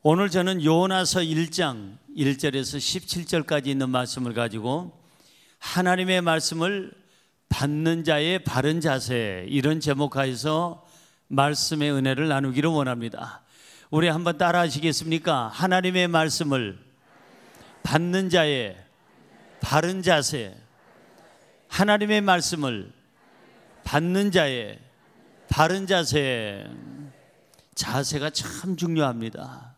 오늘 저는 요나서 1장 1절에서 17절까지 있는 말씀을 가지고 하나님의 말씀을 받는 자의 바른 자세, 이런 제목하에서 말씀의 은혜를 나누기를 원합니다. 우리 한번 따라 하시겠습니까? 하나님의 말씀을 받는 자의 바른 자세. 하나님의 말씀을 받는 자의 바른 자세. 자세가 참 중요합니다.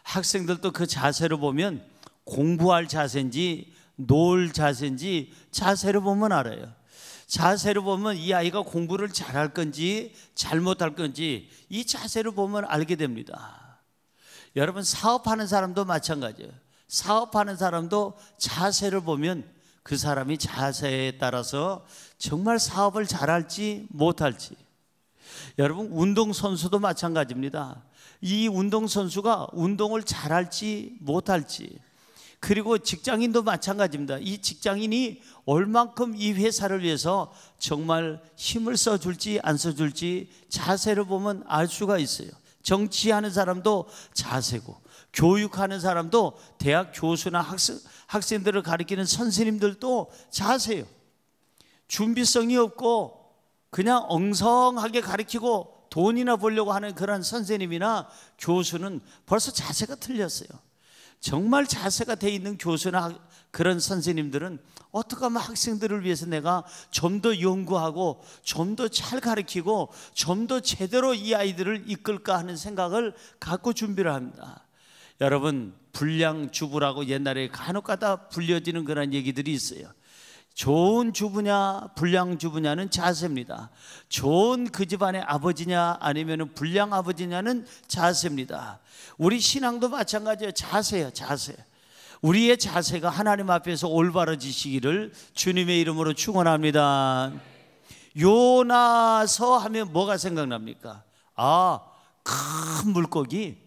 학생들도 그 자세로 보면 공부할 자세인지 놀 자세인지 자세로 보면 알아요. 자세로 보면 이 아이가 공부를 잘할 건지 잘못할 건지 이 자세로 보면 알게 됩니다. 여러분, 사업하는 사람도 마찬가지예요. 사업하는 사람도 자세를 보면 그 사람이 자세에 따라서 정말 사업을 잘할지 못할지. 여러분, 운동선수도 마찬가지입니다. 이 운동선수가 운동을 잘할지 못할지, 그리고 직장인도 마찬가지입니다. 이 직장인이 얼만큼 이 회사를 위해서 정말 힘을 써줄지 안 써줄지 자세를 보면 알 수가 있어요. 정치하는 사람도 자세고, 교육하는 사람도 대학 교수나 학생들을 가르치는 선생님들도 자세요. 준비성이 없고 그냥 엉성하게 가르치고 돈이나 벌려고 하는 그런 선생님이나 교수는 벌써 자세가 틀렸어요. 정말 자세가 돼 있는 교수나 그런 선생님들은 어떻게 하면 학생들을 위해서 내가 좀 더 연구하고 좀 더 잘 가르치고 좀 더 제대로 이 아이들을 이끌까 하는 생각을 갖고 준비를 합니다. 여러분, 불량주부라고 옛날에 간혹가다 불려지는 그런 얘기들이 있어요. 좋은 주부냐 불량주부냐는 자세입니다. 좋은 그 집안의 아버지냐 아니면 불량 아버지냐는 자세입니다. 우리 신앙도 마찬가지예요. 자세예요. 자세. 우리의 자세가 하나님 앞에서 올바라지시기를 주님의 이름으로 축원합니다. 요나서 하면 뭐가 생각납니까? 큰 물고기.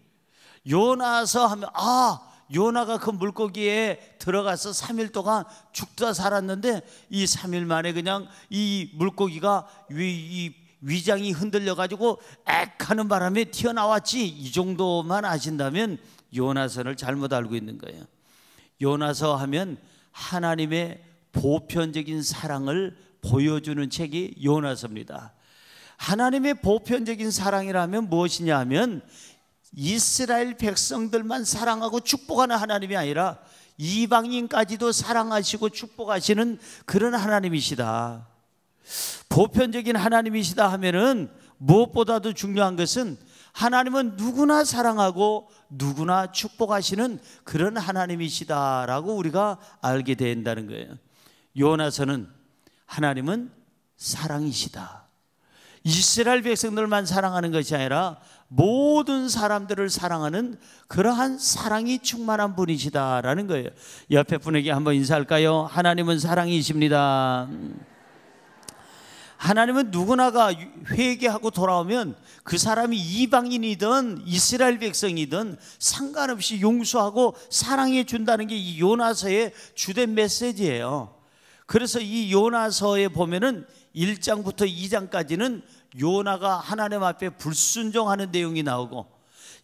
요나서 하면 요나가 그 물고기에 들어가서 3일 동안 죽다 살았는데 이 3일 만에 그냥 이 물고기가 위장이 흔들려가지고 액 하는 바람에 튀어나왔지. 이 정도만 아신다면 요나서를 잘못 알고 있는 거예요. 요나서 하면 하나님의 보편적인 사랑을 보여주는 책이 요나서입니다. 하나님의 보편적인 사랑이라면 무엇이냐 하면 이스라엘 백성들만 사랑하고 축복하는 하나님이 아니라 이방인까지도 사랑하시고 축복하시는 그런 하나님이시다. 보편적인 하나님이시다 하면은 무엇보다도 중요한 것은 하나님은 누구나 사랑하고 누구나 축복하시는 그런 하나님이시다라고 우리가 알게 된다는 거예요. 요나서는 하나님은 사랑이시다. 이스라엘 백성들만 사랑하는 것이 아니라 모든 사람들을 사랑하는 그러한 사랑이 충만한 분이시다라는 거예요. 옆에 분에게 한번 인사할까요? 하나님은 사랑이십니다. 하나님은 누구나가 회개하고 돌아오면 그 사람이 이방인이든 이스라엘 백성이든 상관없이 용서하고 사랑해 준다는 게 이 요나서의 주된 메시지예요. 그래서 이 요나서에 보면은 1장부터 2장까지는 요나가 하나님 앞에 불순종하는 내용이 나오고,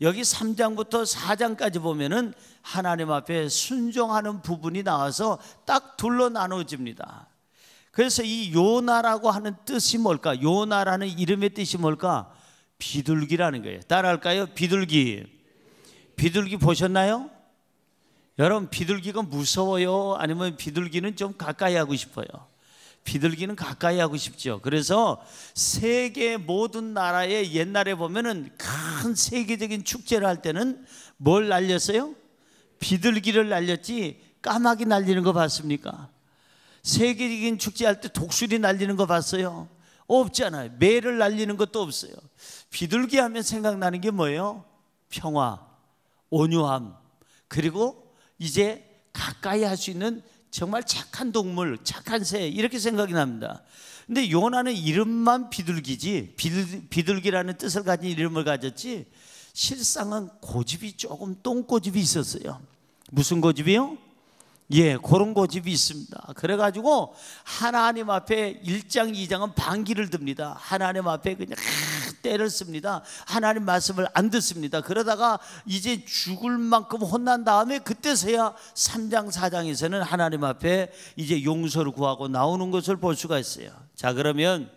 여기 3장부터 4장까지 보면은 하나님 앞에 순종하는 부분이 나와서 딱 둘로 나눠집니다. 그래서 이 요나라고 하는 뜻이 뭘까? 요나라는 이름의 뜻이 뭘까? 비둘기라는 거예요. 따라할까요? 비둘기. 비둘기 보셨나요? 여러분, 비둘기가 무서워요? 아니면 비둘기는 좀 가까이 하고 싶어요? 비둘기는 가까이 하고 싶죠. 그래서 세계 모든 나라에 옛날에 보면은 큰 세계적인 축제를 할 때는 뭘 날렸어요? 비둘기를 날렸지 까마귀 날리는 거 봤습니까? 세계적인 축제 할 때 독수리 날리는 거 봤어요? 없잖아요. 매를 날리는 것도 없어요. 비둘기 하면 생각나는 게 뭐예요? 평화, 온유함, 그리고 이제 가까이 할 수 있는 정말 착한 동물, 착한 새, 이렇게 생각이 납니다. 근데 요나는 이름만 비둘기지, 비둘기라는 뜻을 가진 이름을 가졌지, 실상은 고집이 조금 똥고집이 있었어요. 무슨 고집이요? 그런 고집이 있습니다. 그래가지고 하나님 앞에 1장 2장은 반기를 듭니다. 하나님 앞에 그냥 때를 씁니다. 하나님 말씀을 안 듣습니다. 그러다가 이제 죽을 만큼 혼난 다음에 그때서야 3장 4장에서는 하나님 앞에 이제 용서를 구하고 나오는 것을 볼 수가 있어요. 자, 그러면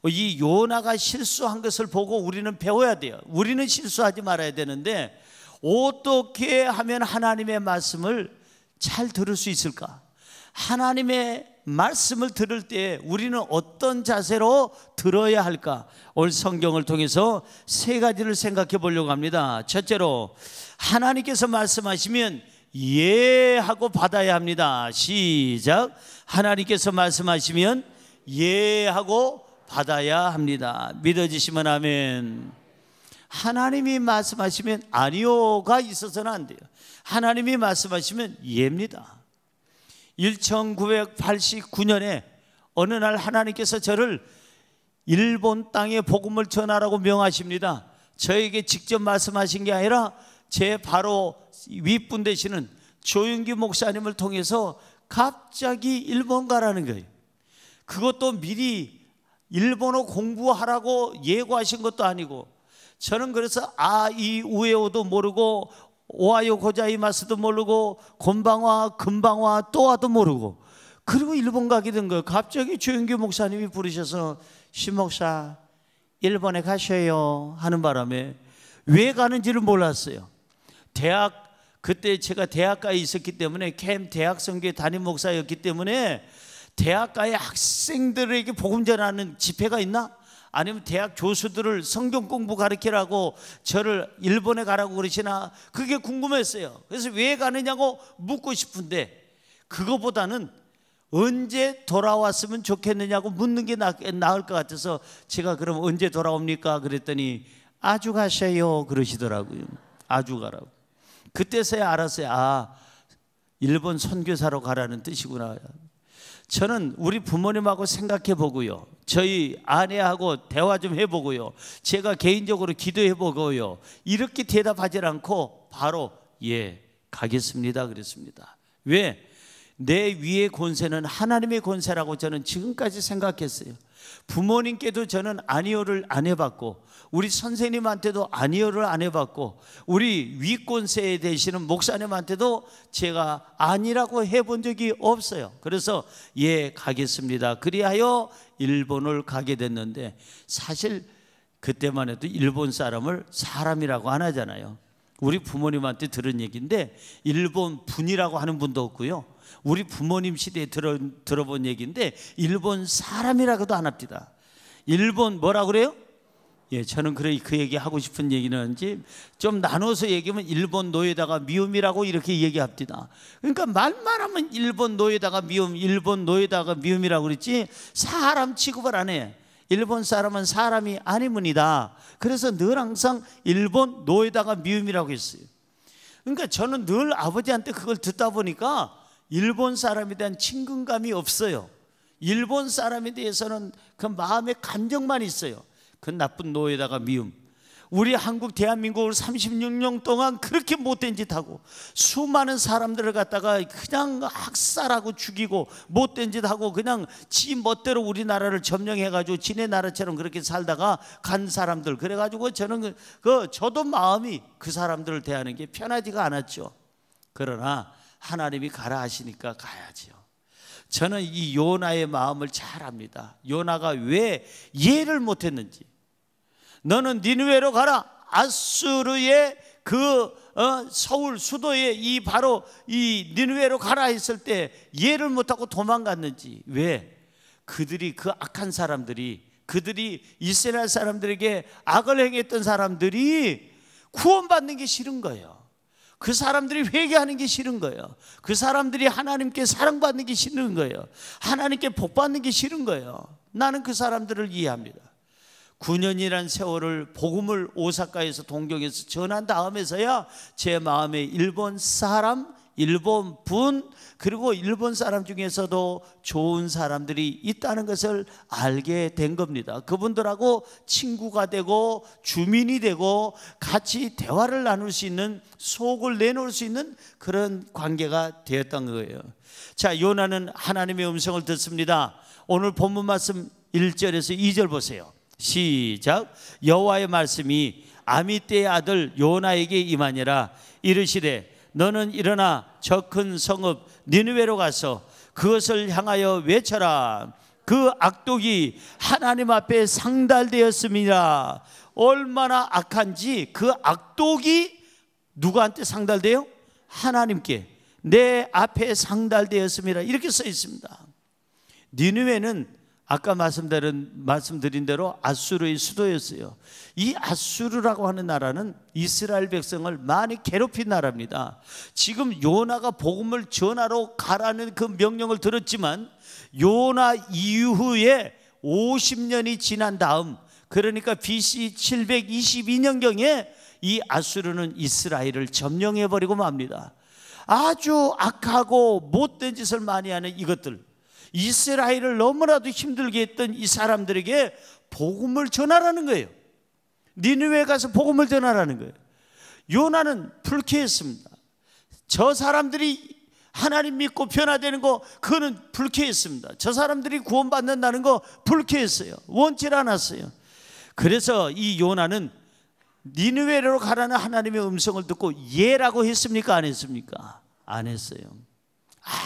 이 요나가 실수한 것을 보고 우리는 배워야 돼요. 우리는 실수하지 말아야 되는데 어떻게 하면 하나님의 말씀을 잘 들을 수 있을까? 하나님의 말씀을 들을 때 우리는 어떤 자세로 들어야 할까? 오늘 성경을 통해서 세 가지를 생각해 보려고 합니다. 첫째로, 하나님께서 말씀하시면 예하고 받아야 합니다. 시작. 하나님께서 말씀하시면 예하고 받아야 합니다. 믿어지시면 아멘. 하나님이 말씀하시면 아니요가 있어서는 안 돼요. 하나님이 말씀하시면 예입니다. 1989년에 어느 날 하나님께서 저를 일본 땅에 복음을 전하라고 명하십니다. 저에게 직접 말씀하신 게 아니라 제 바로 윗분 되시는 조윤기 목사님을 통해서 갑자기 일본 가라는 거예요. 그것도 미리 일본어 공부하라고 예고하신 것도 아니고, 저는 그래서 이 우에오도 모르고 오하요 고자이마스도 모르고 곤방와 금방와 또아도 모르고, 그리고 일본 가게 된 거예요. 갑자기 조윤기 목사님이 부르셔서 신목사 일본에 가셔요 하는 바람에 왜 가는지를 몰랐어요. 그때 제가 대학가에 있었기 때문에 캠 대학성교회 담임 목사였기 때문에 대학가의 학생들에게 복음 전하는 집회가 있나? 아니면 대학 교수들을 성경 공부 가르치라고 저를 일본에 가라고 그러시나? 그게 궁금했어요. 그래서 왜 가느냐고 묻고 싶은데, 그거보다는 언제 돌아왔으면 좋겠느냐고 묻는 게 나을 것 같아서 제가 그럼 언제 돌아옵니까? 그랬더니 아주 가셔요 그러시더라고요. 아주 가라고. 그때서야 알았어요. 일본 선교사로 가라는 뜻이구나. 저는 우리 부모님하고 생각해 보고요, 저희 아내하고 대화 좀 해보고요, 제가 개인적으로 기도해 보고요, 이렇게 대답하지 않고 바로 예 가겠습니다 그랬습니다. 왜? 내 위의 권세는 하나님의 권세라고 저는 지금까지 생각했어요. 부모님께도 저는 아니요를 안 해봤고, 우리 선생님한테도 아니요를 안 해봤고, 우리 위권세에 되시는 목사님한테도 제가 아니라고 해본 적이 없어요. 그래서 예 가겠습니다 그리하여 일본을 가게 됐는데, 사실 그때만 해도 일본 사람을 사람이라고 안 하잖아요. 우리 부모님한테 들은 얘기인데 일본 분이라고 하는 분도 없고요, 우리 부모님 시대에 들어본 얘기인데 일본 사람이라고도 안 합니다. 일본 뭐라 그래요? 예, 저는 그 얘기 하고 싶은 얘기는 좀 나눠서 얘기하면 일본 노예다가 미움이라고 이렇게 얘기합니다. 그러니까 말만 하면 일본 노예다가 미움, 일본 노예다가 미움이라고 그랬지 사람 취급을 안 해. 일본 사람은 사람이 아니문이다. 그래서 늘 항상 일본 노예다가 미움이라고 했어요. 그러니까 저는 늘 아버지한테 그걸 듣다 보니까 일본 사람에 대한 친근감이 없어요. 일본 사람에 대해서는 그 마음의 감정만 있어요. 그 나쁜 노예다가 미움. 우리 한국 대한민국을 36년 동안 그렇게 못된 짓 하고 수많은 사람들을 갖다가 그냥 학살하고 죽이고 못된 짓 하고 그냥 지 멋대로 우리나라를 점령해가지고 지네 나라처럼 그렇게 살다가 간 사람들, 그래가지고 저는 저도 마음이 그 사람들을 대하는 게 편하지가 않았죠. 그러나 하나님이 가라 하시니까 가야지요. 저는 이 요나의 마음을 잘 압니다. 요나가 왜 이해를 못했는지. 너는 니느웨로 가라. 아수르의 서울 수도에 바로 이 니느웨로 가라 했을 때 이해를 못하고 도망갔는지. 왜? 그들이 그 악한 사람들이, 그들이 이스라엘 사람들에게 악을 행했던 사람들이 구원받는 게 싫은 거예요. 그 사람들이 회개하는 게 싫은 거예요. 그 사람들이 하나님께 사랑받는 게 싫은 거예요. 하나님께 복받는 게 싫은 거예요. 나는 그 사람들을 이해합니다. 9년이라는 세월을 복음을 오사카에서 동경에서 전한 다음에서야 제 마음에 일본 사람, 일본 분, 그리고 일본 사람 중에서도 좋은 사람들이 있다는 것을 알게 된 겁니다. 그분들하고 친구가 되고 주민이 되고 같이 대화를 나눌 수 있는, 속을 내놓을 수 있는 그런 관계가 되었던 거예요. 자, 요나는 하나님의 음성을 듣습니다. 오늘 본문 말씀 1절에서 2절 보세요. 시작. 여호와의 말씀이 아미떼의 아들 요나에게 임하니라. 이르시되 너는 일어나 저 큰 성읍 니느웨로 가서 그것을 향하여 외쳐라. 그 악독이 하나님 앞에 상달되었습니다. 얼마나 악한지 그 악독이 누구한테 상달돼요? 하나님께 내 앞에 상달되었습니다. 이렇게 써 있습니다. 니느웨는 아까 말씀드린 대로 아수르의 수도였어요. 이 아수르라고 하는 나라는 이스라엘 백성을 많이 괴롭힌 나라입니다. 지금 요나가 복음을 전하러 가라는 그 명령을 들었지만 요나 이후에 50년이 지난 다음, 그러니까 BC 722년경에 이 아수르는 이스라엘을 점령해버리고 맙니다. 아주 악하고 못된 짓을 많이 하는 이것들, 이스라엘을 너무나도 힘들게 했던 이 사람들에게 복음을 전하라는 거예요. 니느웨에 가서 복음을 전하라는 거예요. 요나는 불쾌했습니다. 저 사람들이 하나님 믿고 변화되는 거, 그거는 불쾌했습니다. 저 사람들이 구원받는다는 거 불쾌했어요. 원치 않았어요. 그래서 이 요나는 니느웨로 가라는 하나님의 음성을 듣고 예라고 했습니까? 안 했습니까? 안 했어요.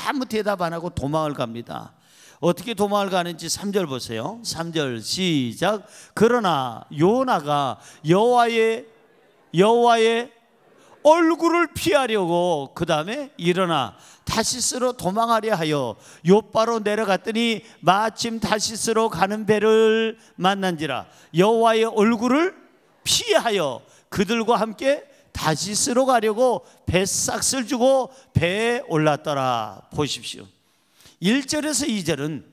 아무 대답 안 하고 도망을 갑니다. 어떻게 도망을 가는지 3절 보세요. 3절 시작. 그러나 요나가 여호와의 얼굴을 피하려고 그 다음에 일어나 다시스로 도망하려 하여 욥바로 내려갔더니 마침 다시스로 가는 배를 만난지라. 여호와의 얼굴을 피하여 그들과 함께 다시스로 가려고 뱃삭을 주고 배에 올랐더라. 보십시오. 1절에서 2절은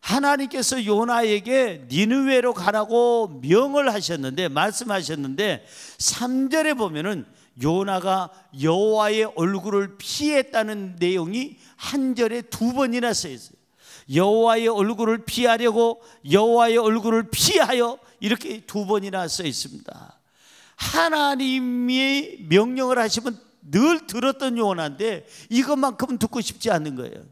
하나님께서 요나에게 니느웨로 가라고 명을 하셨는데, 말씀하셨는데 3절에 보면은 요나가 여호와의 얼굴을 피했다는 내용이 한 절에 2번이나 써 있어요. 여호와의 얼굴을 피하려고, 여호와의 얼굴을 피하여, 이렇게 2번이나 써 있습니다. 하나님이 명령을 하시면 늘 들었던 요나인데 이것만큼은 듣고 싶지 않는 거예요.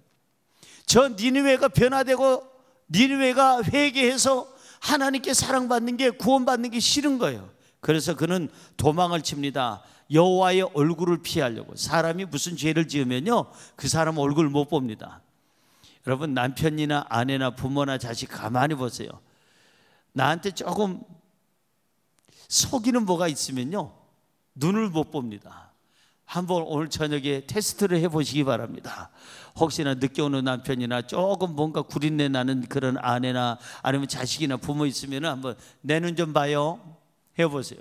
저 니느웨가 변화되고 니느웨가 회개해서 하나님께 사랑받는 게, 구원받는 게 싫은 거예요. 그래서 그는 도망을 칩니다. 여호와의 얼굴을 피하려고. 사람이 무슨 죄를 지으면요, 그 사람 얼굴 못 봅니다. 여러분, 남편이나 아내나 부모나 자식 가만히 보세요. 나한테 조금 속이는 뭐가 있으면요, 눈을 못 봅니다. 한번 오늘 저녁에 테스트를 해보시기 바랍니다. 혹시나 늦게 오는 남편이나 조금 뭔가 구린내 나는 그런 아내나 아니면 자식이나 부모 있으면 한번 내 눈 좀 봐요 해보세요.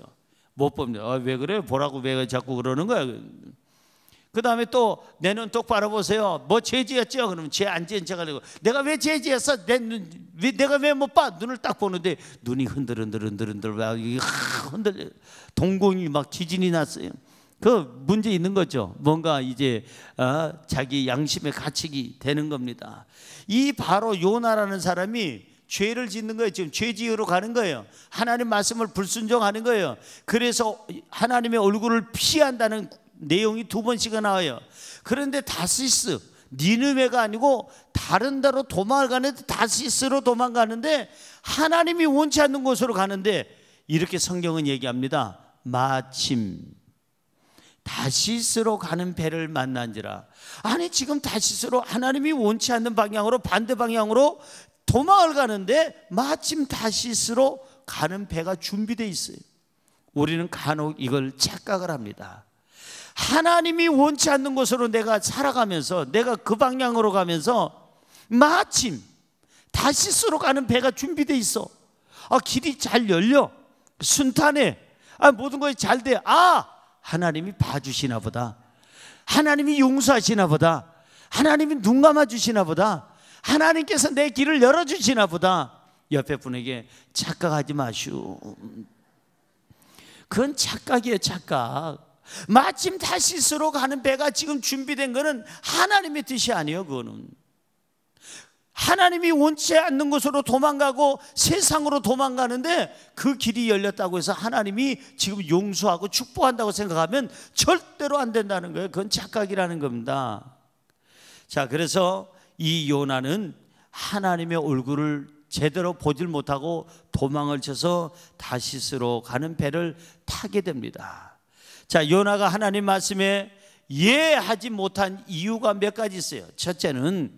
못 봅니다. 왜 그래? 보라고 왜 자꾸 그러는 거야? 그 다음에 또 내 눈 똑바로 보세요. 뭐 죄 지었죠? 그러면 죄 안 지은 척하려고, 내가 왜 죄 지었어? 내가 왜 못 봐? 눈을 딱 보는데 눈이 흔들흔들 막 흔들려, 동공이 막 지진이 났어요. 그 문제 있는 거죠. 뭔가 이제 자기 양심의 가책이 되는 겁니다. 이 바로 요나라는 사람이 죄를 짓는 거예요. 지금 죄 지으러 가는 거예요. 하나님 말씀을 불순종하는 거예요. 그래서 하나님의 얼굴을 피한다는 내용이 2번씩이나 나와요. 그런데 다시스, 니느웨가 아니고 다른 데로 도망을 가는데, 다시스로 도망가는데 하나님이 원치 않는 곳으로 가는데, 이렇게 성경은 얘기합니다. 마침 다시스로 가는 배를 만난지라. 아니, 지금 다시스로 하나님이 원치 않는 방향으로, 반대 방향으로 도망을 가는데 마침 다시스로 가는 배가 준비되어 있어요. 우리는 간혹 이걸 착각을 합니다. 하나님이 원치 않는 곳으로 내가 살아가면서, 내가 그 방향으로 가면서 마침 다시스로 가는 배가 준비되어 있어. 길이 잘 열려, 순탄해, 모든 것이 잘 돼. 하나님이 봐주시나 보다, 하나님이 용서하시나 보다, 하나님이 눈 감아주시나 보다, 하나님께서 내 길을 열어주시나 보다. 옆에 분에게 착각하지 마시오. 그건 착각이에요, 착각. 마침 다시스로 가는 배가 지금 준비된 거는 하나님의 뜻이 아니에요. 그거는 하나님이 원치 않는 곳으로 도망가고 세상으로 도망가는데 그 길이 열렸다고 해서 하나님이 지금 용서하고 축복한다고 생각하면 절대로 안 된다는 거예요. 그건 착각이라는 겁니다. 자, 그래서 이 요나는 하나님의 얼굴을 제대로 보질 못하고 도망을 쳐서 다시스로 가는 배를 타게 됩니다. 자, 요나가 하나님 말씀에 이해하지 못한 이유가 몇 가지 있어요. 첫째는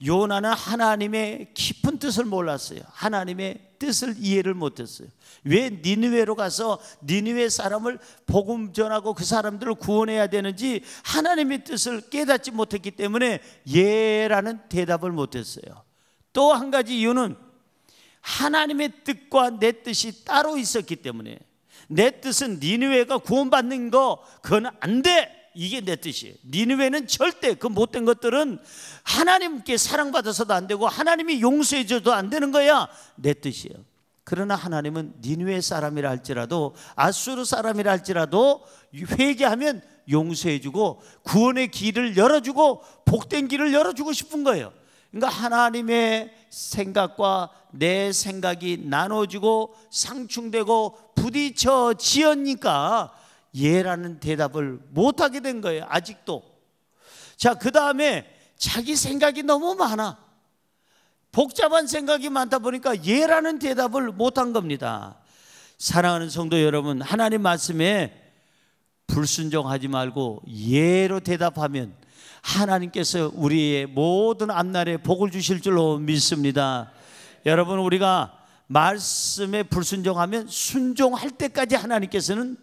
요나는 하나님의 깊은 뜻을 몰랐어요. 하나님의 뜻을 이해를 못했어요. 왜 니느웨로 가서 니느웨 사람을 복음 전하고 그 사람들을 구원해야 되는지 하나님의 뜻을 깨닫지 못했기 때문에 예라는 대답을 못했어요. 또 한 가지 이유는 하나님의 뜻과 내 뜻이 따로 있었기 때문에, 내 뜻은 니느웨가 구원받는 거 그건 안 돼, 이게 내 뜻이에요. 니느웨는 절대 그 못된 것들은 하나님께 사랑받아서도 안 되고 하나님이 용서해 줘도 안 되는 거야, 내 뜻이에요. 그러나 하나님은 니느웨 사람이라 할지라도 아수르 사람이라 할지라도 회개하면 용서해 주고 구원의 길을 열어주고 복된 길을 열어주고 싶은 거예요. 그러니까 하나님의 생각과 내 생각이 나눠지고 상충되고 부딪혀 지으니까 예라는 대답을 못하게 된 거예요. 아직도. 자, 그 다음에 자기 생각이 너무 많아. 복잡한 생각이 많다 보니까 예라는 대답을 못한 겁니다. 사랑하는 성도 여러분, 하나님 말씀에 불순종하지 말고 예로 대답하면 하나님께서 우리의 모든 앞날에 복을 주실 줄로 믿습니다. 여러분, 우리가 말씀에 불순종하면 순종할 때까지 하나님께서는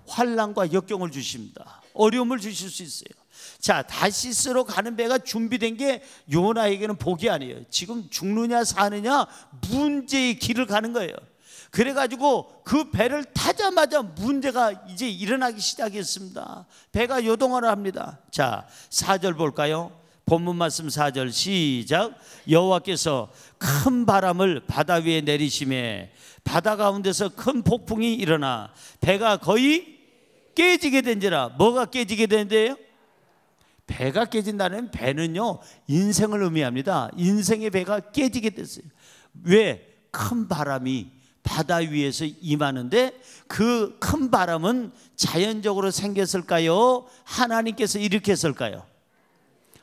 환난과 역경을 주십니다. 어려움을 주실 수 있어요. 자, 다시스로 가는 배가 준비된 게 요나에게는 복이 아니에요. 지금 죽느냐 사느냐 문제의 길을 가는 거예요. 그래가지고 그 배를 타자마자 문제가 이제 일어나기 시작했습니다. 배가 요동을 합니다. 자, 4절 볼까요? 본문 말씀 4절 시작. 여호와께서 큰 바람을 바다 위에 내리심에 바다 가운데서 큰 폭풍이 일어나 배가 거의 깨지게 된지라. 뭐가 깨지게 된대요? 배가 깨진다는, 배는요 인생을 의미합니다. 인생의 배가 깨지게 됐어요. 왜? 큰 바람이 바다 위에서 임하는데 그 큰 바람은 자연적으로 생겼을까요? 하나님께서 일으켰을까요?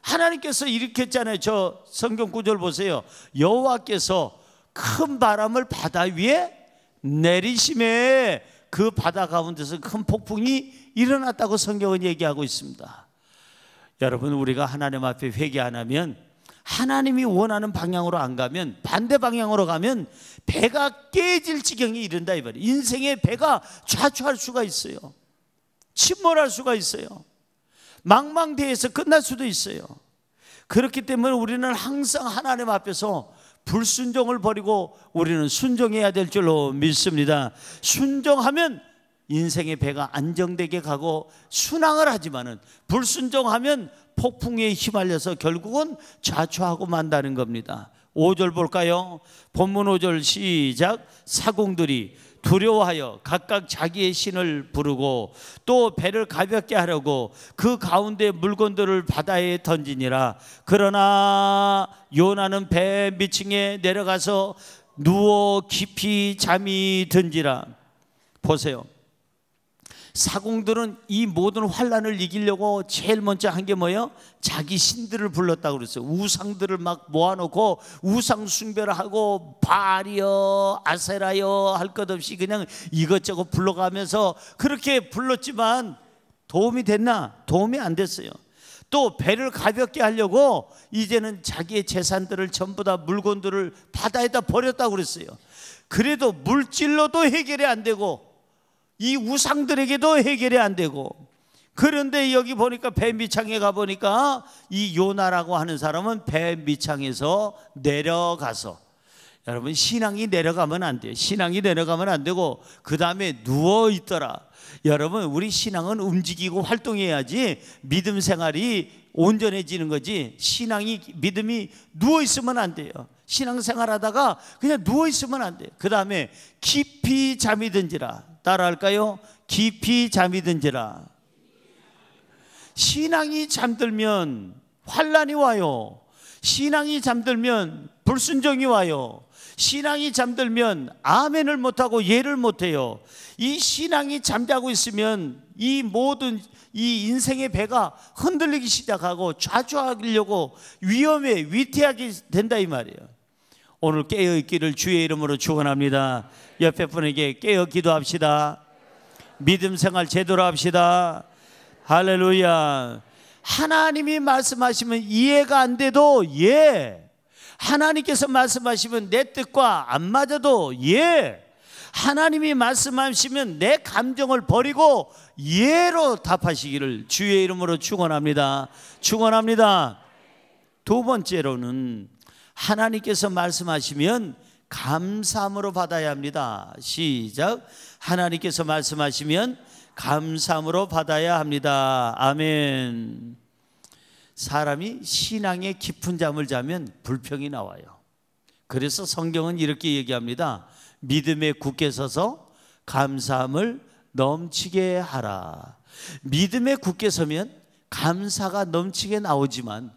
하나님께서 일으켰잖아요. 저 성경 구절 보세요. 여호와께서 큰 바람을 바다 위에 내리심에 그 바다 가운데서 큰 폭풍이 일어났다고 성경은 얘기하고 있습니다. 여러분, 우리가 하나님 앞에 회개 안 하면, 하나님이 원하는 방향으로 안 가면, 반대 방향으로 가면 배가 깨질 지경에 이른다 이 말이에요. 인생의 배가 좌초할 수가 있어요. 침몰할 수가 있어요. 망망대해서 끝날 수도 있어요. 그렇기 때문에 우리는 항상 하나님 앞에서 불순종을 버리고 우리는 순종해야 될 줄로 믿습니다. 순종하면 인생의 배가 안정되게 가고 순항을 하지만은 불순종하면 폭풍에 휘말려서 결국은 좌초하고 만다는 겁니다. 5절 볼까요? 본문 5절 시작. 사공들이 두려워하여 각각 자기의 신을 부르고 또 배를 가볍게 하려고 그 가운데 물건들을 바다에 던지니라. 그러나 요나는 배 밑층에 내려가서 누워 깊이 잠이 든지라. 보세요. 사공들은 이 모든 환난을 이기려고 제일 먼저 한 게 뭐예요? 자기 신들을 불렀다고 그랬어요. 우상들을 막 모아놓고 우상 숭배를 하고 바알이여 아세라여 할 것 없이 그냥 이것저것 불러가면서 그렇게 불렀지만 도움이 됐나? 도움이 안 됐어요. 또 배를 가볍게 하려고 이제는 자기의 재산들을 전부 다 물건들을 바다에다 버렸다고 그랬어요. 그래도 물질로도 해결이 안 되고 이 우상들에게도 해결이 안 되고, 그런데 여기 보니까 배 밑창에 가보니까 이 요나라고 하는 사람은 배 밑창에서 내려가서, 여러분 신앙이 내려가면 안 돼요. 신앙이 내려가면 안 되고 그 다음에 누워있더라. 여러분, 우리 신앙은 움직이고 활동해야지 믿음 생활이 온전해지는 거지, 신앙이 믿음이 누워있으면 안 돼요. 신앙생활 하다가 그냥 누워있으면 안 돼요. 그 다음에 깊이 잠이 든지라. 따라할까요? 깊이 잠이 든지라. 신앙이 잠들면 환난이 와요. 신앙이 잠들면 불순종이 와요. 신앙이 잠들면 아멘을 못하고 예를 못해요. 이 신앙이 잠자고 있으면 이 모든 이 인생의 배가 흔들리기 시작하고 좌초하려고 위험해 위태하게 된다 이 말이에요. 오늘 깨어있기를 주의 이름으로 축원합니다. 옆에 분에게 깨어 기도합시다. 믿음 생활 제대로 합시다. 할렐루야. 하나님이 말씀하시면 이해가 안 돼도 하나님께서 말씀하시면 내 뜻과 안 맞아도 하나님이 말씀하시면 내 감정을 버리고 예로 답하시기를 주의 이름으로 축원합니다. 축원합니다. 두 번째로는 하나님께서 말씀하시면 감사함으로 받아야 합니다. 시작. 하나님께서 말씀하시면 감사함으로 받아야 합니다. 아멘. 사람이 신앙의 깊은 잠을 자면 불평이 나와요. 그래서 성경은 이렇게 얘기합니다. 믿음에 굳게 서서 감사함을 넘치게 하라. 믿음에 굳게 서면 감사가 넘치게 나오지만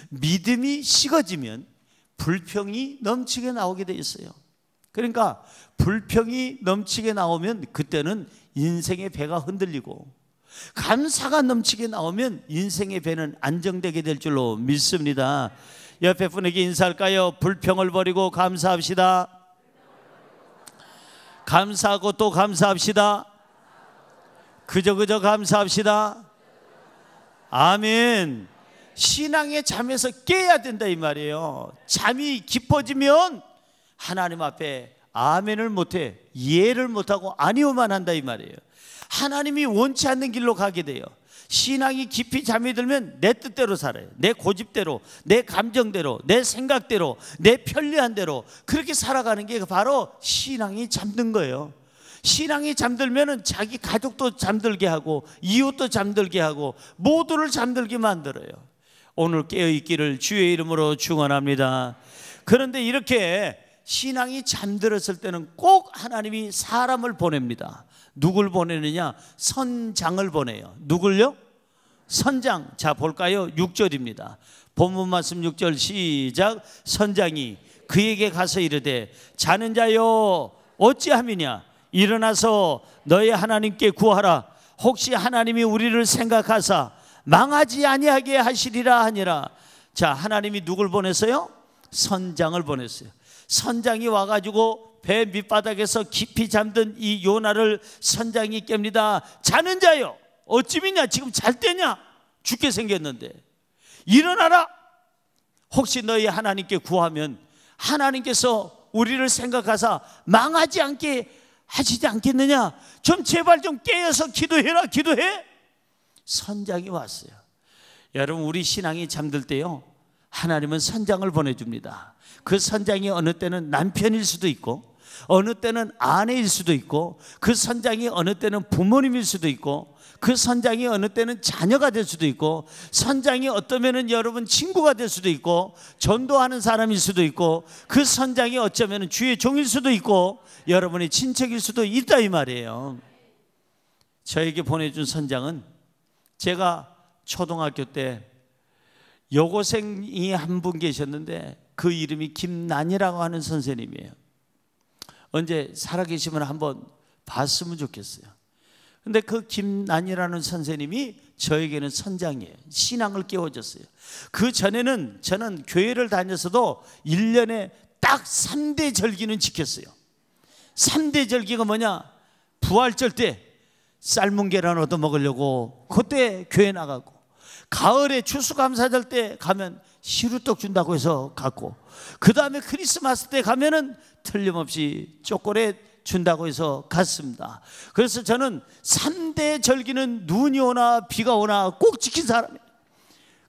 믿음이 식어지면 불평이 넘치게 나오게 돼 있어요. 그러니까 불평이 넘치게 나오면 그때는 인생의 배가 흔들리고, 감사가 넘치게 나오면 인생의 배는 안정되게 될 줄로 믿습니다. 옆에 분에게 인사할까요? 불평을 버리고 감사합시다. 감사하고 또 감사합시다. 그저 감사합시다. 아멘. 신앙의 잠에서 깨야 된다 이 말이에요. 잠이 깊어지면 하나님 앞에 아멘을 못해, 이해를 못하고 아니오만 한다 이 말이에요. 하나님이 원치 않는 길로 가게 돼요. 신앙이 깊이 잠이 들면 내 뜻대로 살아요. 내 고집대로, 내 감정대로, 내 생각대로, 내 편리한 대로 그렇게 살아가는 게 바로 신앙이 잠든 거예요. 신앙이 잠들면 자기 가족도 잠들게 하고 이웃도 잠들게 하고 모두를 잠들게 만들어요. 오늘 깨어있기를 주의 이름으로 축원합니다. 그런데 이렇게 신앙이 잠들었을 때는 꼭 하나님이 사람을 보냅니다. 누굴 보내느냐? 선장을 보내요. 누굴요? 선장. 자 볼까요? 6절입니다. 본문 말씀 6절 시작. 선장이 그에게 가서 이르되 자는 자여 어찌함이냐? 일어나서 너의 하나님께 구하라. 혹시 하나님이 우리를 생각하사 망하지 아니하게 하시리라 하니라. 자, 하나님이 누굴 보냈어요? 선장을 보냈어요. 선장이 와가지고 배 밑바닥에서 깊이 잠든 이 요나를 선장이 깹니다. 자는 자요 어찌 믿냐? 지금 잘 때냐? 죽게 생겼는데 일어나라. 혹시 너희 하나님께 구하면 하나님께서 우리를 생각하사 망하지 않게 하시지 않겠느냐? 좀 제발 좀 깨어서 기도해라. 기도해. 선장이 왔어요. 여러분, 우리 신앙이 잠들 때요, 하나님은 선장을 보내줍니다. 그 선장이 어느 때는 남편일 수도 있고, 어느 때는 아내일 수도 있고, 그 선장이 어느 때는 부모님일 수도 있고, 그 선장이 어느 때는 자녀가 될 수도 있고, 선장이 어쩌면은 여러분 친구가 될 수도 있고, 전도하는 사람일 수도 있고, 그 선장이 어쩌면은 주의 종일 수도 있고, 여러분의 친척일 수도 있다 이 말이에요. 저에게 보내준 선장은 제가 초등학교 때 여고생이 한 분 계셨는데 그 이름이 김난이라고 하는 선생님이에요. 언제 살아계시면 한번 봤으면 좋겠어요. 근데 그 김난이라는 선생님이 저에게는 선장이에요. 신앙을 깨워줬어요. 그 전에는 저는 교회를 다녔어도 1년에 딱 3대 절기는 지켰어요. 3대 절기가 뭐냐? 부활절 때 삶은 계란 얻어 먹으려고 그때 교회 나가고, 가을에 추수감사절 때 가면 시루떡 준다고 해서 갔고, 그 다음에 크리스마스 때 가면은 틀림없이 초콜릿 준다고 해서 갔습니다. 그래서 저는 3대 절기는 눈이 오나 비가 오나 꼭 지킨 사람이에요.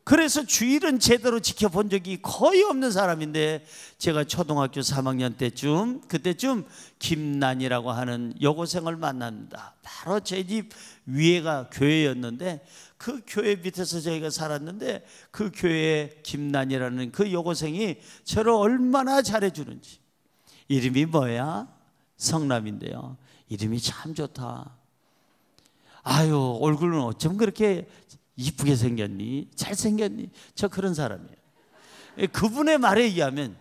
그래서 주일은 제대로 지켜본 적이 거의 없는 사람인데, 제가 초등학교 3학년 때쯤, 그때쯤 김난이라고 하는 여고생을 만납니다. 바로 제 집 위에가 교회였는데 그 교회 밑에서 저희가 살았는데, 그 교회에 김난이라는 그 여고생이 저를 얼마나 잘해주는지. 이름이 뭐야? 성남인데요. 이름이 참 좋다. 아유, 얼굴은 어쩜 그렇게 이쁘게 생겼니? 잘생겼니? 저 그런 사람이에요. 그분의 말에 의하면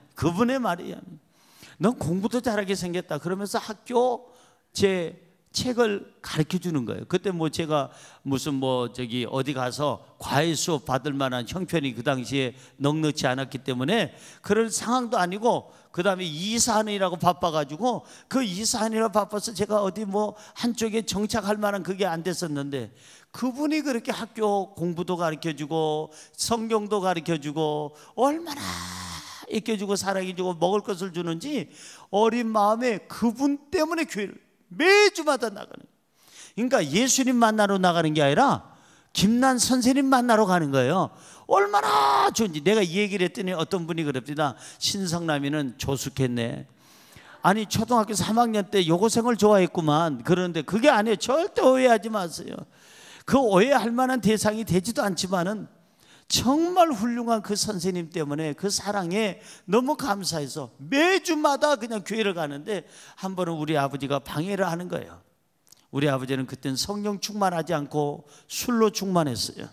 넌 공부도 잘하게 생겼다 그러면서 학교 제 책을 가르쳐 주는 거예요. 그때 뭐 제가 무슨 어디 가서 과외 수업 받을 만한 형편이 그 당시에 넉넉지 않았기 때문에 그런 상황도 아니고, 그 다음에 이사하느라고 바빠가지고, 그 이사하느라 바빠서 제가 어디 한쪽에 정착할 만한 그게 안 됐었는데, 그분이 그렇게 학교 공부도 가르쳐 주고 성경도 가르쳐 주고 얼마나 아껴주고 사랑해주고 먹을 것을 주는지, 어린 마음에 그분 때문에 교회를 매주마다 나가는 거예요. 그러니까 예수님 만나러 나가는 게 아니라 김난 선생님 만나러 가는 거예요. 얼마나 좋은지. 내가 이 얘기를 했더니 어떤 분이 그럽니다. 신성남이는 조숙했네. 아니 초등학교 3학년 때 여고생을 좋아했구만. 그런데 그게 아니에요. 절대 오해하지 마세요. 그 오해할 만한 대상이 되지도 않지만은 정말 훌륭한 그 선생님 때문에 그 사랑에 너무 감사해서 매주마다 그냥 교회를 가는데, 한 번은 우리 아버지가 방해를 하는 거예요. 우리 아버지는 그때는 성령 충만하지 않고 술로 충만했어요.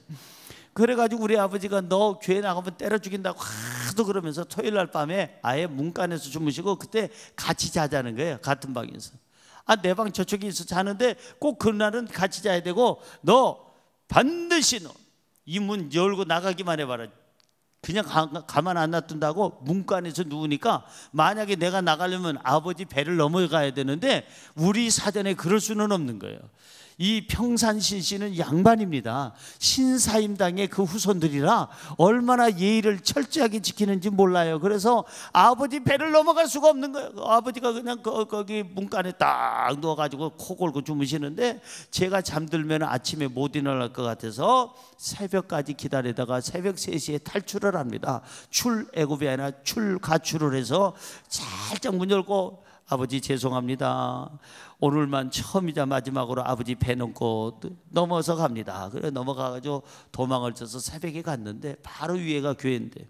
그래가지고 우리 아버지가 너 교회 나가면 때려 죽인다고 하도 그러면서 토요일 날 밤에 아예 문간에서 주무시고, 그때 같이 자자는 거예요. 같은 방에서. 내 방 저쪽에 있어 자는데 꼭 그날은 같이 자야 되고, 너 반드시 이 문 열고 나가기만 해봐라. 그냥 가만 안 놔둔다고 문간에서 누우니까, 만약에 내가 나가려면 아버지 배를 넘어가야 되는데 우리 사전에 그럴 수는 없는 거예요. 이 평산신 씨는 양반입니다. 신사임당의 그 후손들이라 얼마나 예의를 철저하게 지키는지 몰라요. 그래서 아버지 배를 넘어갈 수가 없는 거예요. 아버지가 그냥 거기 문간에 딱 누워가지고 코 골고 주무시는데, 제가 잠들면 아침에 못 일어날 것 같아서 새벽까지 기다리다가 새벽 3시에 탈출을 합니다. 출애굽이 아니라 출가출을 해서 살짝 문 열고, 아버지 죄송합니다. 오늘만 처음이자 마지막으로 아버지 배 넘고 넘어서 갑니다. 그래 넘어가가지고 도망을 쳐서 새벽에 갔는데 바로 위에가 교회인데,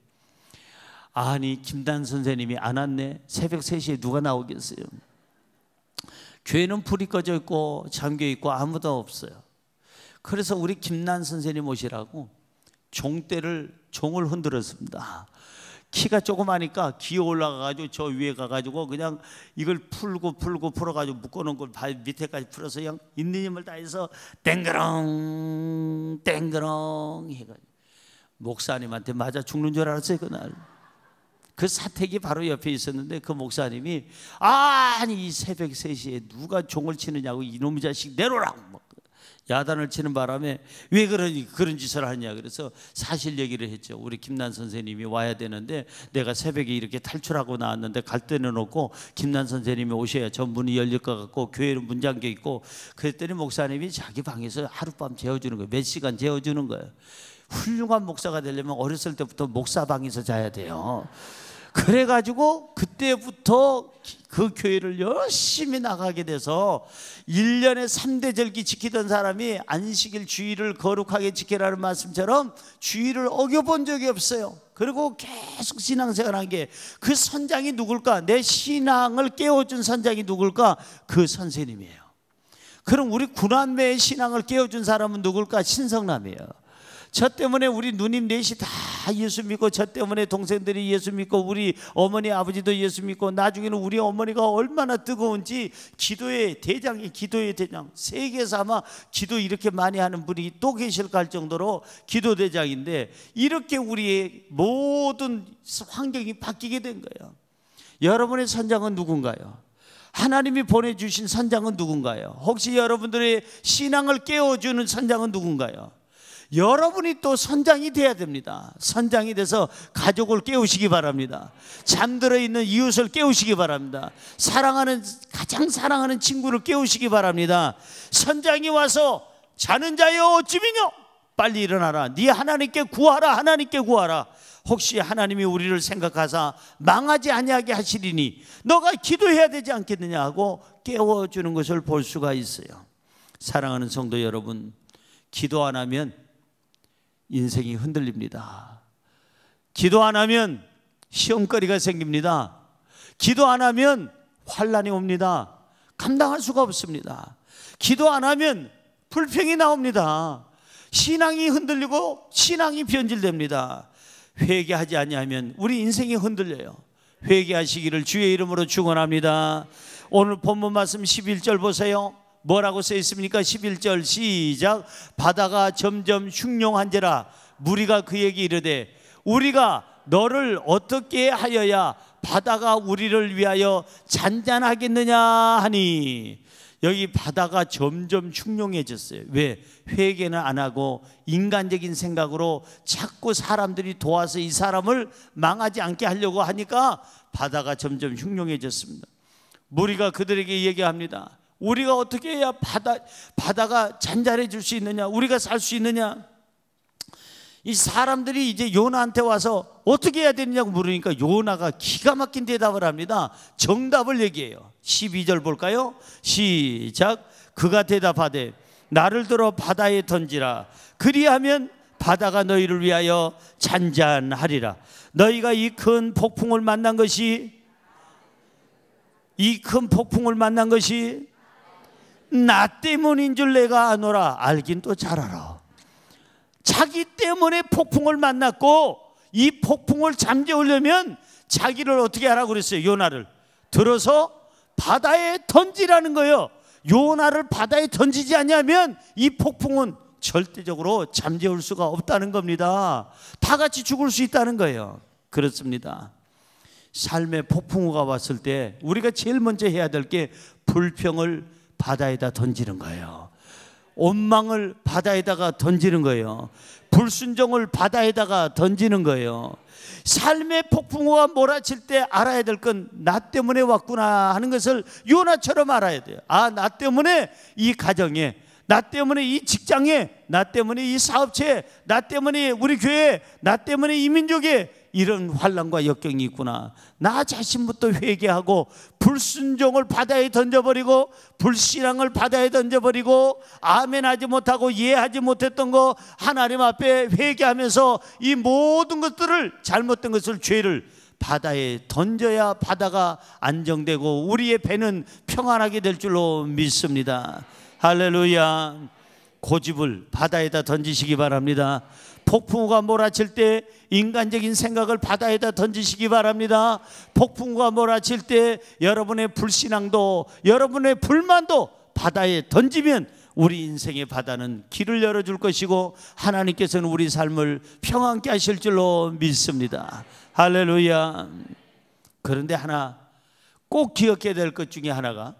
아니 김단 선생님이 안 왔네. 새벽 3시에 누가 나오겠어요. 교회는 불이 꺼져 있고 잠겨 있고 아무도 없어요. 그래서 우리 김난 선생님 오시라고 종을 흔들었습니다. 키가 조그마니까 기어 올라가가지고 저 위에 가가지고 그냥 이걸 풀어가지고 묶어놓은 걸 발 밑에까지 풀어서 그냥 있는 힘을 다해서 땡그렁 해가지고 목사님한테 맞아 죽는 줄 알았어요. 그날 그 사택이 바로 옆에 있었는데, 그 목사님이 아니 이 새벽 3시에 누가 종을 치느냐고, 이놈의 자식 내놓으라고 야단을 치는 바람에 왜 그런 짓을 하냐. 그래서 사실 얘기를 했죠. 우리 김난 선생님이 와야 되는데 내가 새벽에 이렇게 탈출하고 나왔는데 갈 데는 없고 김난 선생님이 오셔야 저 문이 열릴 것 같고 교회는 문 잠겨 있고. 그랬더니 목사님이 자기 방에서 하룻밤 재워주는 거예요. 몇 시간 재워주는 거예요. 훌륭한 목사가 되려면 어렸을 때부터 목사방에서 자야 돼요. 그래가지고 그때부터 그 교회를 열심히 나가게 돼서 1년에 3대 절기 지키던 사람이 안식일 주일을 거룩하게 지키라는 말씀처럼 주일을 어겨본 적이 없어요. 그리고 계속 신앙생활한 게, 그 선장이 누굴까? 내 신앙을 깨워준 선장이 누굴까? 그 선생님이에요. 그럼 우리 구남매의 신앙을 깨워준 사람은 누굴까? 신성남이에요. 저 때문에 우리 누님 넷이 다 예수 믿고, 저 때문에 동생들이 예수 믿고, 우리 어머니 아버지도 예수 믿고, 나중에는 우리 어머니가 얼마나 뜨거운지 기도의 대장이, 기도의 대장, 세계에서 아마 기도 이렇게 많이 하는 분이 또 계실까 할 정도로 기도 대장인데, 이렇게 우리의 모든 환경이 바뀌게 된 거예요. 여러분의 선장은 누군가요? 하나님이 보내주신 선장은 누군가요? 혹시 여러분들의 신앙을 깨워주는 선장은 누군가요? 여러분이 또 선장이 돼야 됩니다. 선장이 돼서 가족을 깨우시기 바랍니다. 잠들어 있는 이웃을 깨우시기 바랍니다. 가장 사랑하는 친구를 깨우시기 바랍니다. 선장이 와서 자는 자여 어찌미뇨, 빨리 일어나라. 네 하나님께 구하라. 하나님께 구하라. 혹시 하나님이 우리를 생각하사 망하지 아니하게 하시리니 너가 기도해야 되지 않겠느냐 하고 깨워주는 것을 볼 수가 있어요. 사랑하는 성도 여러분, 기도 안 하면 인생이 흔들립니다. 기도 안 하면 시험거리가 생깁니다. 기도 안 하면 환난이 옵니다. 감당할 수가 없습니다. 기도 안 하면 불평이 나옵니다. 신앙이 흔들리고 신앙이 변질됩니다. 회개하지 아니하면 우리 인생이 흔들려요. 회개하시기를 주의 이름으로 축원합니다. 오늘 본문 말씀 11절 보세요. 뭐라고 써 있습니까? 11절 시작. 바다가 점점 흉룡한지라 무리가 그에게 이르되 우리가 너를 어떻게 하여야 바다가 우리를 위하여 잔잔하겠느냐 하니, 여기 바다가 점점 흉룡해졌어요. 왜? 회개는 안 하고 인간적인 생각으로 자꾸 사람들이 도와서 이 사람을 망하지 않게 하려고 하니까 바다가 점점 흉룡해졌습니다. 무리가 그들에게 얘기합니다. 우리가 어떻게 해야 바다가 잔잔해질 수 있느냐, 우리가 살 수 있느냐. 이 사람들이 이제 요나한테 와서 어떻게 해야 되느냐고 물으니까 요나가 기가 막힌 대답을 합니다. 정답을 얘기해요. 12절 볼까요? 시작. 그가 대답하되 나를 들어 바다에 던지라. 그리하면 바다가 너희를 위하여 잔잔하리라. 너희가 이 큰 폭풍을 만난 것이 나 때문인 줄 내가 아노라. 알긴 또 잘 알아. 자기 때문에 폭풍을 만났고 이 폭풍을 잠재우려면 자기를 어떻게 하라고 그랬어요? 요나를 들어서 바다에 던지라는 거예요. 요나를 바다에 던지지 않으면 이 폭풍은 절대적으로 잠재울 수가 없다는 겁니다. 다 같이 죽을 수 있다는 거예요. 그렇습니다. 삶의 폭풍우가 왔을 때 우리가 제일 먼저 해야 될 게 불평을 바다에다 던지는 거예요. 원망을 바다에다가 던지는 거예요. 불순종을 바다에다가 던지는 거예요. 삶의 폭풍우가 몰아칠 때 알아야 될 건 나 때문에 왔구나 하는 것을 요나처럼 알아야 돼요. 아, 나 때문에 이 가정에, 나 때문에 이 직장에, 나 때문에 이 사업체에, 나 때문에 우리 교회에, 나 때문에 이 민족에 이런 환난과 역경이 있구나. 나 자신부터 회개하고 불순종을 바다에 던져버리고 불신앙을 바다에 던져버리고 아멘하지 못하고 이해하지 못했던 거 하나님 앞에 회개하면서 이 모든 것들을, 잘못된 것을, 죄를 바다에 던져야 바다가 안정되고 우리의 배는 평안하게 될 줄로 믿습니다. 할렐루야. 고집을 바다에다 던지시기 바랍니다. 폭풍우가 몰아칠 때 인간적인 생각을 바다에다 던지시기 바랍니다. 폭풍우가 몰아칠 때 여러분의 불신앙도, 여러분의 불만도 바다에 던지면 우리 인생의 바다는 길을 열어줄 것이고 하나님께서는 우리 삶을 평안케 하실 줄로 믿습니다. 할렐루야. 그런데 하나 꼭 기억해야 될 것 중에 하나가,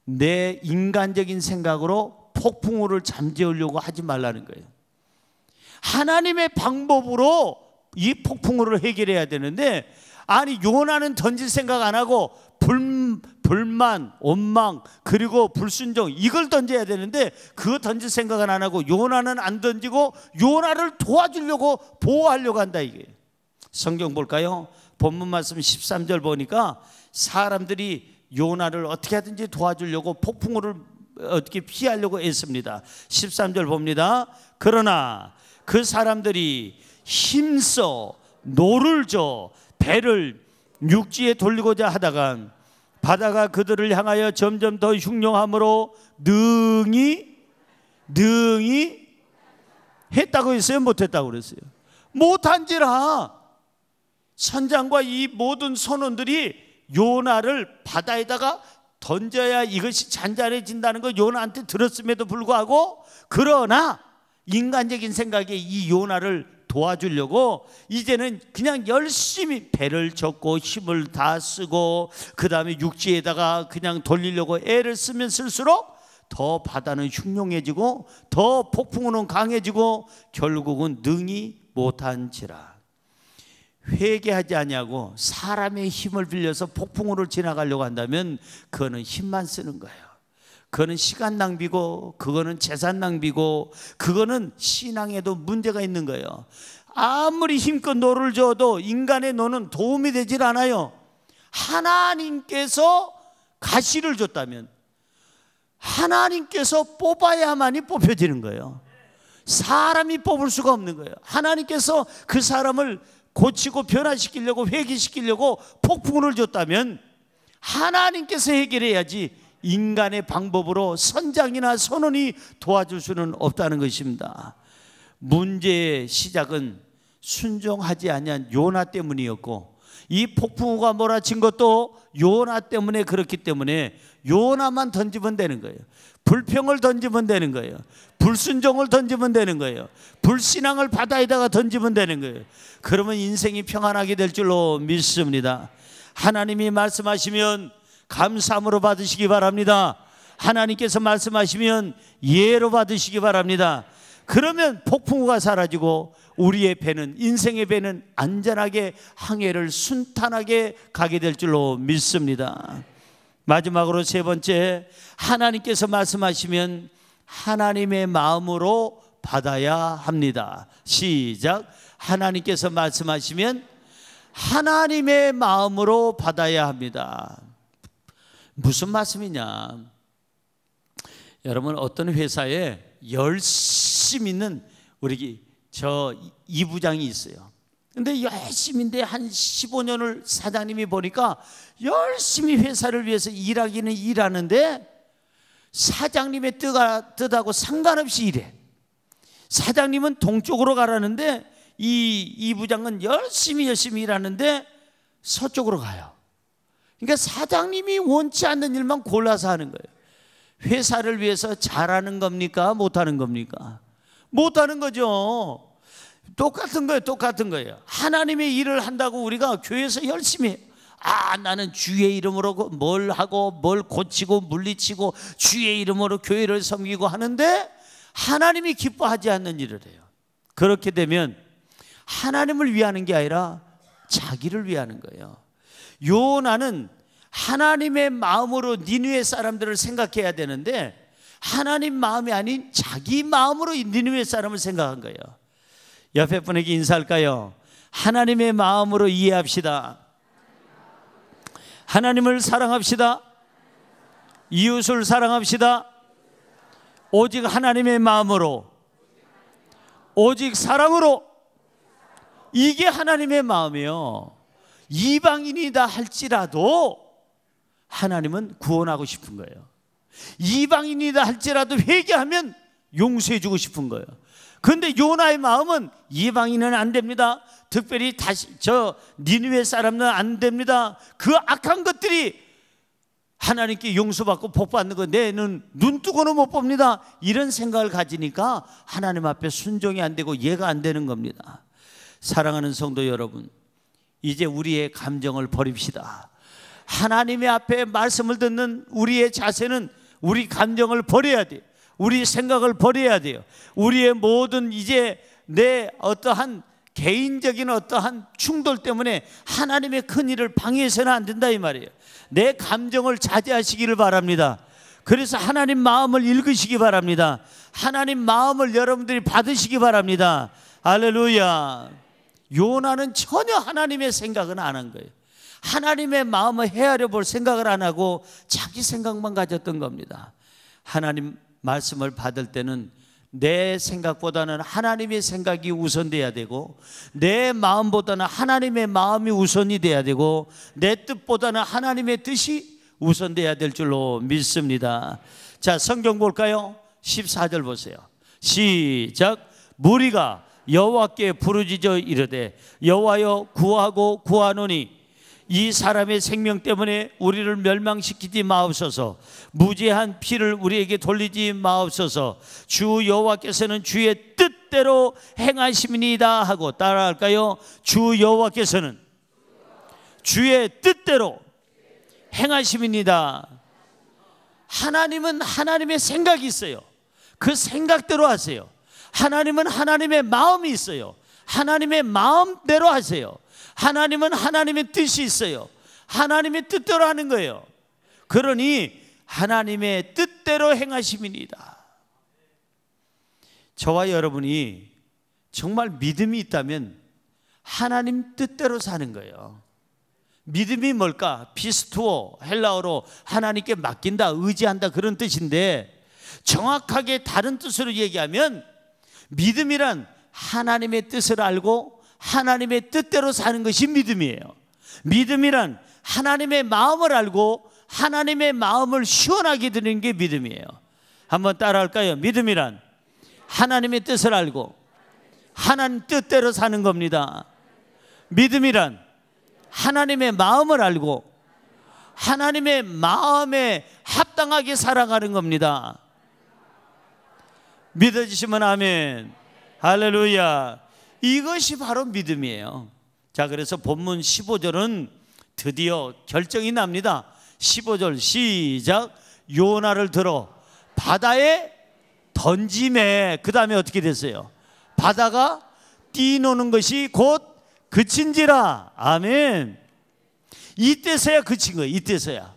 내 인간적인 생각으로 폭풍우를 잠재우려고 하지 말라는 거예요. 하나님의 방법으로 이 폭풍우를 해결해야 되는데, 아니 요나는 던질 생각 안 하고 불만, 원망, 그리고 불순종, 이걸 던져야 되는데 그거 던질 생각은 안 하고 요나는 안 던지고 요나를 도와주려고, 보호하려고 한다 이게. 성경 볼까요? 본문 말씀 13절 보니까 사람들이 요나를 어떻게 하든지 도와주려고 폭풍우를 어떻게 피하려고 했습니다. 13절 봅니다. 그러나 그 사람들이 힘써 노를 저 배를 육지에 돌리고자 하다가 바다가 그들을 향하여 점점 더 흉룡함으로 능히 했다고 했어요? 못했다고 그랬어요? 못한지라. 선장과 이 모든 선원들이 요나를 바다에다가 던져야 이것이 잔잔해진다는 거 요나한테 들었음에도 불구하고, 그러나 인간적인 생각에 이 요나를 도와주려고 이제는 그냥 열심히 배를 젓고 힘을 다 쓰고 그 다음에 육지에다가 그냥 돌리려고 애를 쓰면 쓸수록 더 바다는 흉룡해지고 더 폭풍우는 강해지고 결국은 능히 못한지라. 회개하지 아니하고 사람의 힘을 빌려서 폭풍우를 지나가려고 한다면 그거는 힘만 쓰는 거예요. 그거는 시간 낭비고 그거는 재산 낭비고 그거는 신앙에도 문제가 있는 거예요. 아무리 힘껏 노를 줘도 인간의 노는 도움이 되질 않아요. 하나님께서 가시를 줬다면 하나님께서 뽑아야만이 뽑혀지는 거예요. 사람이 뽑을 수가 없는 거예요. 하나님께서 그 사람을 고치고 변화시키려고, 회개시키려고 폭풍우를 줬다면 하나님께서 해결해야지 인간의 방법으로 선장이나 선원이 도와줄 수는 없다는 것입니다. 문제의 시작은 순종하지 아니한 요나 때문이었고 이 폭풍우가 몰아친 것도 요나 때문에 그렇기 때문에 요나만 던지면 되는 거예요. 불평을 던지면 되는 거예요. 불순종을 던지면 되는 거예요. 불신앙을 바다에다가 던지면 되는 거예요. 그러면 인생이 평안하게 될 줄로 믿습니다. 하나님이 말씀하시면 감사함으로 받으시기 바랍니다. 하나님께서 말씀하시면 예로 받으시기 바랍니다. 그러면 폭풍우가 사라지고 우리의 배는, 인생의 배는 안전하게 항해를 순탄하게 가게 될 줄로 믿습니다. 마지막으로 세 번째, 하나님께서 말씀하시면 하나님의 마음으로 받아야 합니다. 시작. 하나님께서 말씀하시면 하나님의 마음으로 받아야 합니다. 무슨 말씀이냐? 여러분, 어떤 회사에 열심히 있는 우리 저 이부장이 있어요. 근데 열심히인데 한 15년을 사장님이 보니까 열심히 회사를 위해서 일하기는 일하는데 사장님의 뜻하고 상관없이 일해. 사장님은 동쪽으로 가라는데 이 부장은 열심히 일하는데 서쪽으로 가요. 그러니까 사장님이 원치 않는 일만 골라서 하는 거예요. 회사를 위해서 잘하는 겁니까? 못하는 겁니까? 못하는 거죠. 똑같은 거예요. 하나님의 일을 한다고 우리가 교회에서 열심히 해요. 나는 주의 이름으로 뭘 하고 뭘 고치고 물리치고 주의 이름으로 교회를 섬기고 하는데 하나님이 기뻐하지 않는 일을 해요. 그렇게 되면 하나님을 위하는 게 아니라 자기를 위하는 거예요. 요나는 하나님의 마음으로 니느웨 사람들을 생각해야 되는데 하나님 마음이 아닌 자기 마음으로 니느웨 사람을 생각한 거예요. 옆에 분에게 인사할까요? 하나님의 마음으로 이해합시다. 하나님을 사랑합시다. 이웃을 사랑합시다. 오직 하나님의 마음으로, 오직 사랑으로. 이게 하나님의 마음이에요. 이방인이다 할지라도 하나님은 구원하고 싶은 거예요. 이방인이다 할지라도 회개하면 용서해 주고 싶은 거예요. 그런데 요나의 마음은 이방인은 안 됩니다. 특별히 저 니느웨 사람은 안 됩니다. 그 악한 것들이 하나님께 용서받고 복받는 거 내는 눈 뜨고는 못 봅니다. 이런 생각을 가지니까 하나님 앞에 순종이 안 되고 이해가 안 되는 겁니다. 사랑하는 성도 여러분, 이제 우리의 감정을 버립시다. 하나님의 앞에 말씀을 듣는 우리의 자세는 우리 감정을 버려야 돼요. 우리 생각을 버려야 돼요. 우리의 모든 이제 내 어떠한 개인적인 어떠한 충돌 때문에 하나님의 큰 일을 방해해서는 안 된다 이 말이에요. 내 감정을 자제하시기를 바랍니다. 그래서 하나님 마음을 읽으시기 바랍니다. 하나님 마음을 여러분들이 받으시기 바랍니다. 할렐루야. 요나는 전혀 하나님의 생각은 안 한 거예요. 하나님의 마음을 헤아려 볼 생각을 안 하고 자기 생각만 가졌던 겁니다. 하나님 말씀을 받을 때는 내 생각보다는 하나님의 생각이 우선돼야 되고 내 마음보다는 하나님의 마음이 우선이 돼야 되고 내 뜻보다는 하나님의 뜻이 우선돼야 될 줄로 믿습니다. 자, 성경 볼까요? 14절 보세요. 시작. 무리가 여호와께 부르짖어 이르되 여호와여 구하고 구하노니 이 사람의 생명 때문에 우리를 멸망시키지 마옵소서. 무죄한 피를 우리에게 돌리지 마옵소서. 주 여호와께서는 주의 뜻대로 행하심이니이다 하고 따라할까요? 주 여호와께서는 주의 뜻대로 행하심이니이다. 하나님은 하나님의 생각이 있어요. 그 생각대로 하세요. 하나님은 하나님의 마음이 있어요. 하나님의 마음대로 하세요. 하나님은 하나님의 뜻이 있어요. 하나님의 뜻대로 하는 거예요. 그러니 하나님의 뜻대로 행하심이니이다. 저와 여러분이 정말 믿음이 있다면 하나님 뜻대로 사는 거예요. 믿음이 뭘까? 피스투오, 헬라어로 하나님께 맡긴다, 의지한다 그런 뜻인데 정확하게 다른 뜻으로 얘기하면 믿음이란 하나님의 뜻을 알고 하나님의 뜻대로 사는 것이 믿음이에요. 믿음이란 하나님의 마음을 알고 하나님의 마음을 시원하게 드리는 게 믿음이에요. 한번 따라할까요? 믿음이란 하나님의 뜻을 알고 하나님 뜻대로 사는 겁니다. 믿음이란 하나님의 마음을 알고 하나님의 마음에 합당하게 살아가는 겁니다. 믿어지시면 아멘. 할렐루야. 이것이 바로 믿음이에요. 자, 그래서 본문 15절은 드디어 결정이 납니다. 15절 시작. 요나를 들어 바다에 던짐에, 그 다음에 어떻게 됐어요? 바다가 뛰노는 것이 곧 그친지라. 아멘. 이때서야 그친 거예요. 이때서야.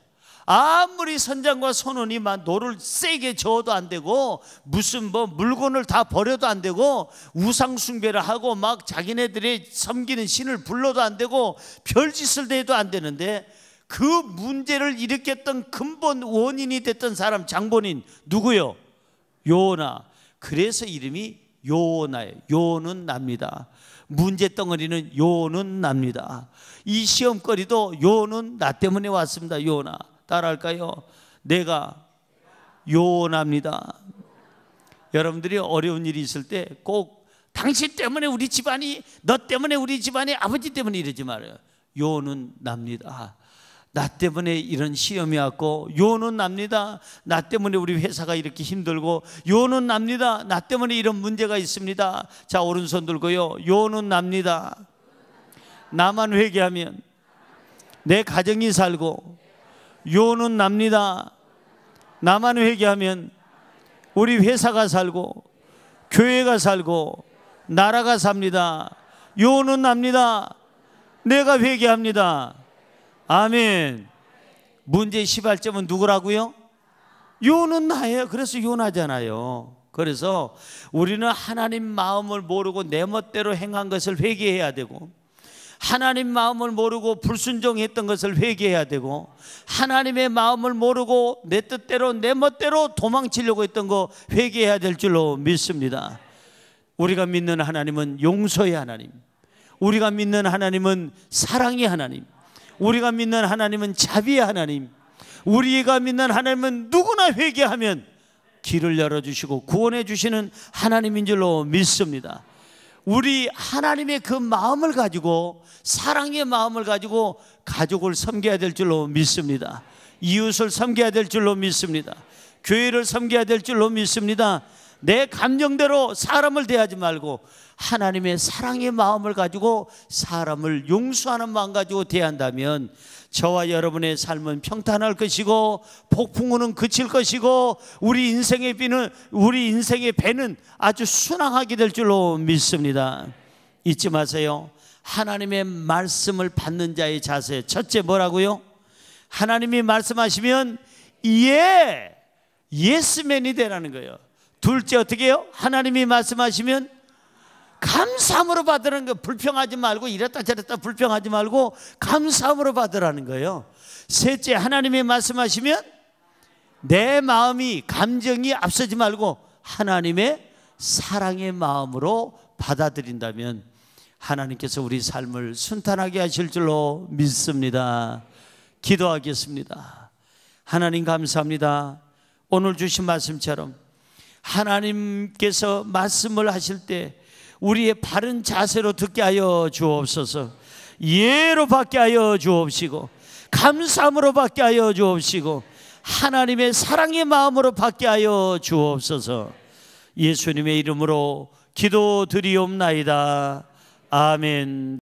아무리 선장과 선원이 막 노를 세게 저어도 안 되고, 무슨 뭐 물건을 다 버려도 안 되고, 우상 숭배를 하고 막 자기네들이 섬기는 신을 불러도 안 되고, 별짓을 대도 안 되는데, 그 문제를 일으켰던 근본 원인이 됐던 사람, 장본인 누구요? 요나. 그래서 이름이 요나예요. 요는 납니다. 문제 덩어리는 요는 납니다. 이 시험거리도 요는 나 때문에 왔습니다. 요나. 따라할까요? 내가 요나입니다. 여러분들이 어려운 일이 있을 때 꼭 당신 때문에 우리 집안이, 너 때문에 우리 집안이, 아버지 때문에 이러지 말아요. 요는 납니다. 나 때문에 이런 시험이 왔고, 요는 납니다. 나 때문에 우리 회사가 이렇게 힘들고, 요는 납니다. 나 때문에 이런 문제가 있습니다. 자, 오른손 들고요. 요는 납니다. 나만 회개하면 내 가정이 살고, 요는 납니다. 나만 회개하면 우리 회사가 살고, 교회가 살고, 나라가 삽니다. 요는 납니다. 내가 회개합니다. 아멘. 문제의 시발점은 누구라고요? 요는 나예요. 그래서 요나잖아요. 그래서 우리는 하나님 마음을 모르고 내 멋대로 행한 것을 회개해야 되고, 하나님 마음을 모르고 불순종했던 것을 회개해야 되고, 하나님의 마음을 모르고 내 뜻대로 내 멋대로 도망치려고 했던 거 회개해야 될 줄로 믿습니다. 우리가 믿는 하나님은 용서의 하나님, 우리가 믿는 하나님은 사랑의 하나님, 우리가 믿는 하나님은 자비의 하나님, 우리가 믿는 하나님은 누구나 회개하면 길을 열어주시고 구원해 주시는 하나님인 줄로 믿습니다. 우리 하나님의 그 마음을 가지고, 사랑의 마음을 가지고 가족을 섬겨야 될 줄로 믿습니다. 이웃을 섬겨야 될 줄로 믿습니다. 교회를 섬겨야 될 줄로 믿습니다. 내 감정대로 사람을 대하지 말고 하나님의 사랑의 마음을 가지고 사람을 용서하는 마음 가지고 대한다면 저와 여러분의 삶은 평탄할 것이고, 폭풍우는 그칠 것이고, 우리 인생의 배는 아주 순항하게 될 줄로 믿습니다. 잊지 마세요. 하나님의 말씀을 받는 자의 자세, 첫째 뭐라고요? 하나님이 말씀하시면 예스맨이 되라는 거예요. 둘째 어떻게 해요? 하나님이 말씀하시면 감사함으로 받으라는 거예요. 불평하지 말고, 이랬다 저랬다 불평하지 말고 감사함으로 받으라는 거예요. 셋째, 하나님이 말씀하시면 내 마음이, 감정이 앞서지 말고 하나님의 사랑의 마음으로 받아들인다면 하나님께서 우리 삶을 순탄하게 하실 줄로 믿습니다. 기도하겠습니다. 하나님 감사합니다. 오늘 주신 말씀처럼 하나님께서 말씀을 하실 때 우리의 바른 자세로 듣게 하여 주옵소서. 예로 받게 하여 주옵시고, 감사함으로 받게 하여 주옵시고, 하나님의 사랑의 마음으로 받게 하여 주옵소서. 예수님의 이름으로 기도드리옵나이다. 아멘.